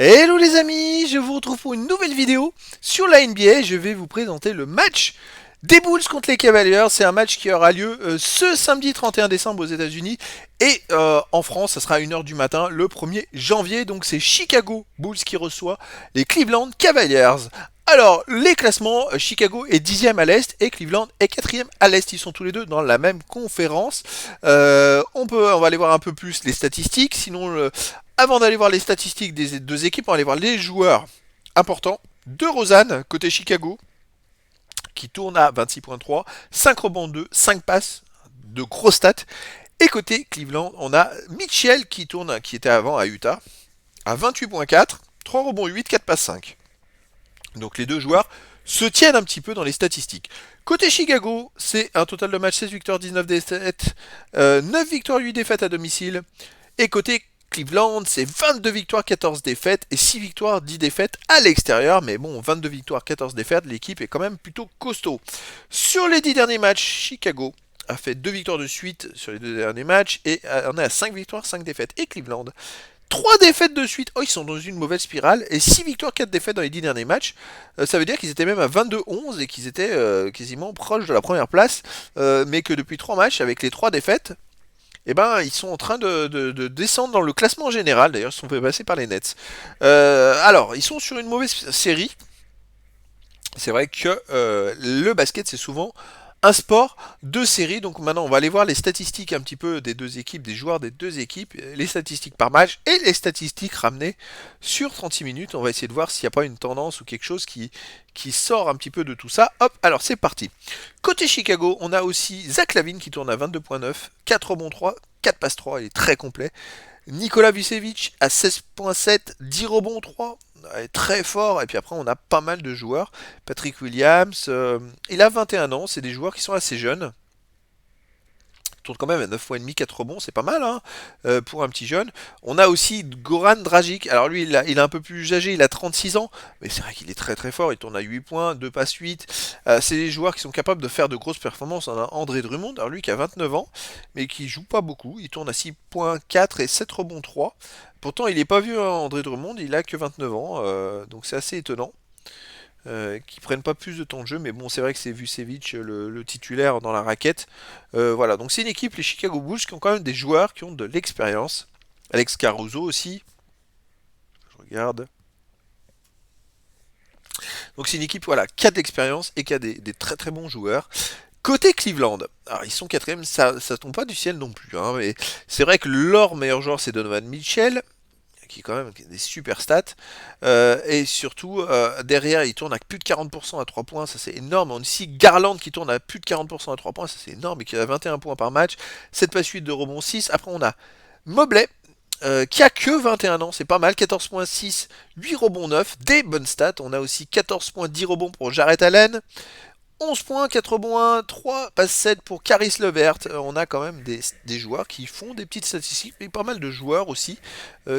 Hello les amis, je vous retrouve pour une nouvelle vidéo sur la NBA. Je vais vous présenter le match des Bulls contre les Cavaliers. C'est un match qui aura lieu ce samedi 31 décembre aux États-Unis et en France, ça sera à 1h du matin le 1er janvier. Donc c'est Chicago Bulls qui reçoit les Cleveland Cavaliers. Alors, les classements, Chicago est 10e à l'Est et Cleveland est 4e à l'Est. Ils sont tous les deux dans la même conférence. On va aller voir un peu plus les statistiques. Sinon, avant d'aller voir les statistiques des deux équipes, on va aller voir les joueurs importants. De Rosanne, côté Chicago, qui tourne à 26.3, 5 rebonds 2, 5 passes, de gros stats. Et côté Cleveland, on a Mitchell qui était avant à Utah, à 28.4, 3 rebonds 8, 4 passes 5. Donc les deux joueurs se tiennent un petit peu dans les statistiques. Côté Chicago, c'est un total de match 16 victoires, 19 défaites, 9 victoires, 8 défaites à domicile. Et côté Cleveland, c'est 22 victoires, 14 défaites et 6 victoires, 10 défaites à l'extérieur. Mais bon, 22 victoires, 14 défaites, l'équipe est quand même plutôt costaud. Sur les 10 derniers matchs, Chicago a fait 2 victoires de suite sur les 2 derniers matchs et on est à 5 victoires, 5 défaites. Et Cleveland, 3 défaites de suite. Oh, ils sont dans une mauvaise spirale. Et 6 victoires, 4 défaites dans les 10 derniers matchs. Ça veut dire qu'ils étaient même à 22-11 et qu'ils étaient quasiment proches de la première place. Mais que depuis 3 matchs, avec les 3 défaites, eh ben, ils sont en train de descendre dans le classement général. D'ailleurs, ils se sont fait passer par les Nets. Alors, ils sont sur une mauvaise série. C'est vrai que le basket, c'est souvent un sport de série. Donc maintenant, on va aller voir les statistiques un petit peu des deux équipes, des joueurs des deux équipes, les statistiques par match et les statistiques ramenées sur 36 minutes. On va essayer de voir s'il n'y a pas une tendance ou quelque chose qui sort un petit peu de tout ça. Hop, alors c'est parti. Côté Chicago, on a aussi Zach LaVine qui tourne à 22.9, 4 rebonds 3, 4 passes 3, il est très complet. Nicolas Vucevic à 16.7, 10 rebonds 3, très fort. Et puis après, on a pas mal de joueurs. Patrick Williams, il a 21 ans, c'est des joueurs qui sont assez jeunes. Il tourne quand même à 9 points et demi, 4 rebonds, c'est pas mal hein, pour un petit jeune. On a aussi Goran Dragic. Alors lui, il est un peu plus âgé, il a 36 ans, mais c'est vrai qu'il est très très fort. Il tourne à 8 points, 2 passes 8. C'est des joueurs qui sont capables de faire de grosses performances. On a André Drummond, alors lui qui a 29 ans, mais qui joue pas beaucoup. Il tourne à 6 points 4 et 7 rebonds 3. Pourtant, il n'est pas vieux, hein, André Drummond, il a que 29 ans, donc c'est assez étonnant. Qui prennent pas plus de temps de jeu, mais bon, c'est vrai que c'est Vucevic le titulaire dans la raquette. Voilà, donc c'est une équipe, les Chicago Bulls, qui ont quand même des joueurs qui ont de l'expérience. Alex Caruso aussi, je regarde. Donc c'est une équipe voilà, qui a de l'expérience et qui a des très très bons joueurs. Côté Cleveland, alors ils sont quatrième, ça tombe pas du ciel non plus, hein, mais c'est vrai que leur meilleur joueur c'est Donovan Mitchell, qui est quand même des super stats. Et surtout, derrière, il tourne à plus de 40% à 3 points, ça c'est énorme. On a aussi Garland qui tourne à plus de 40% à 3 points, ça c'est énorme, et qui a 21 points par match. 7 passes 8 de rebond 6. Après, on a Mobley. Qui a que 21 ans, c'est pas mal, 14.6, 8 rebonds 9, des bonnes stats. On a aussi 14 points, 10 rebonds pour Jarrett Allen, 11 points, 4 rebonds 1, 3 passes 7 pour Caris Levert. On a quand même des joueurs qui font des petites statistiques, mais pas mal de joueurs aussi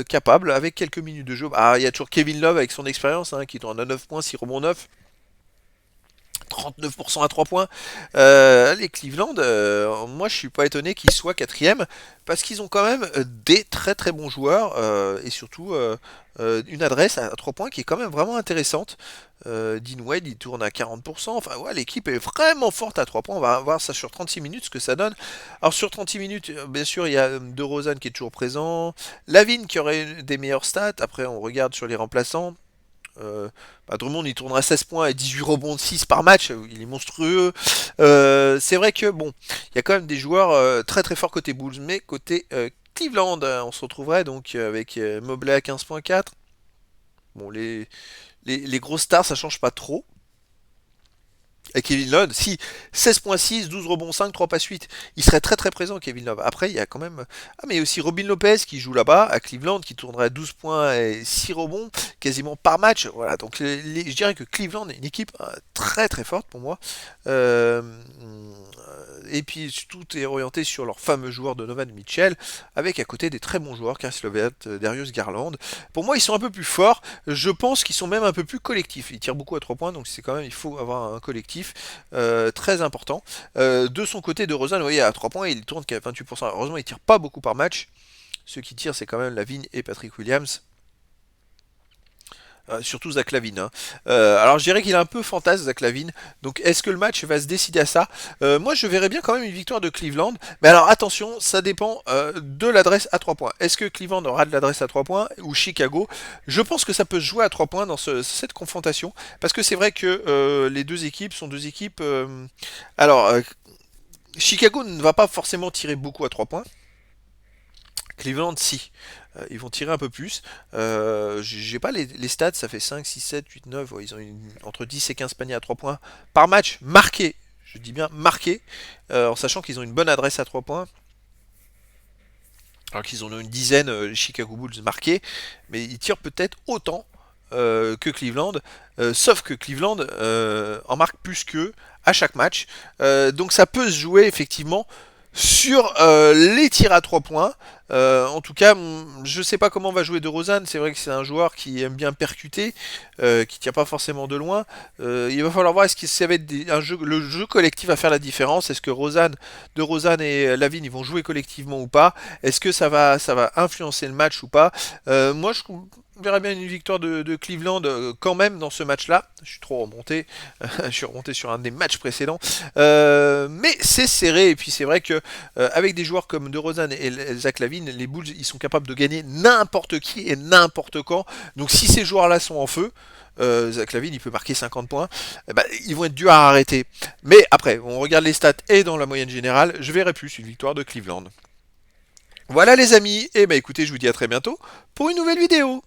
capables avec quelques minutes de jeu. Ah, il y a toujours Kevin Love avec son expérience hein, qui tourne à 9 points, 6 rebonds 9. 39% à 3 points. Les Cleveland, moi je suis pas étonné qu'ils soient quatrième parce qu'ils ont quand même des très très bons joueurs et surtout une adresse à 3 points qui est quand même vraiment intéressante. Dean Wade il tourne à 40%. Enfin ouais, l'équipe est vraiment forte à 3 points. On va voir ça sur 36 minutes ce que ça donne. Alors sur 36 minutes, bien sûr, il y a DeRozan qui est toujours présent. Lavine qui aurait des meilleures stats. Après on regarde sur les remplaçants. Drummond il tournera 16 points et 18 rebonds de 6 par match, il est monstrueux. C'est vrai que bon, il y a quand même des joueurs très très forts côté Bulls, mais côté Cleveland, on se retrouverait donc avec Mobley à 15.4. Bon, les grosses stars ça change pas trop. Et Kevin Love, si 16.6, 12 rebonds 5, 3 passes 8, il serait très très présent Kevin Love. Après, il y a quand même. Ah, mais il y a aussi Robin Lopez qui joue là-bas à Cleveland, qui tournerait à 12 points et 6 rebonds quasiment par match. Voilà, donc je dirais que Cleveland est une équipe très très forte pour moi. Euh, et puis tout est orienté sur leur fameux joueur Donovan Mitchell, avec à côté des très bons joueurs, Caris Levert, Darius Garland. Pour moi, ils sont un peu plus forts. Je pense qu'ils sont même un peu plus collectifs. Ils tirent beaucoup à 3 points, donc c'est quand même, il faut avoir un collectif très important. De son côté, de Rosanne, vous voyez, à 3 points, il tourne qu'à 28%. Heureusement, il tire pas beaucoup par match. Ceux qui tirent, c'est quand même Lavigne et Patrick Williams. Surtout Zach LaVine, hein. Alors je dirais qu'il est un peu fantasme Zach LaVine. Donc est-ce que le match va se décider à ça? Moi je verrais bien quand même une victoire de Cleveland. Mais alors attention, ça dépend de l'adresse à 3 points. Est-ce que Cleveland aura de l'adresse à 3 points ou Chicago? Je pense que ça peut se jouer à 3 points dans cette confrontation. Parce que c'est vrai que les deux équipes sont deux équipes... alors Chicago ne va pas forcément tirer beaucoup à 3 points. Cleveland, si. Ils vont tirer un peu plus. J'ai pas les stats, ça fait 5, 6, 7, 8, 9. Ouais, ils ont entre 10 et 15 paniers à 3 points par match marqué. Je dis bien marqué. En sachant qu'ils ont une bonne adresse à 3 points. Alors qu'ils en ont une dizaine, les Chicago Bulls marqués. Mais ils tirent peut-être autant que Cleveland. Sauf que Cleveland en marque plus qu'eux à chaque match. Donc ça peut se jouer effectivement sur les tirs à 3 points. En tout cas, je sais pas comment va jouer DeRozan. C'est vrai que c'est un joueur qui aime bien percuter, qui tire pas forcément de loin. Il va falloir voir est-ce que ça va être le jeu collectif à faire la différence. Est-ce que DeRozan et Lavine ils vont jouer collectivement ou pas? Est-ce que ça va influencer le match ou pas? Moi, je verrais bien une victoire de Cleveland quand même dans ce match-là. Je suis trop remonté. Je suis remonté sur un des matchs précédents. Mais c'est serré. Et puis c'est vrai que avec des joueurs comme DeRozan et Zach LaVine, les Bulls, ils sont capables de gagner n'importe qui et n'importe quand. Donc si ces joueurs-là sont en feu, Zach LaVine, il peut marquer 50 points. Bah, ils vont être durs à arrêter. Mais après, on regarde les stats et dans la moyenne générale, je verrais plus une victoire de Cleveland. Voilà les amis. Et bah écoutez, je vous dis à très bientôt pour une nouvelle vidéo.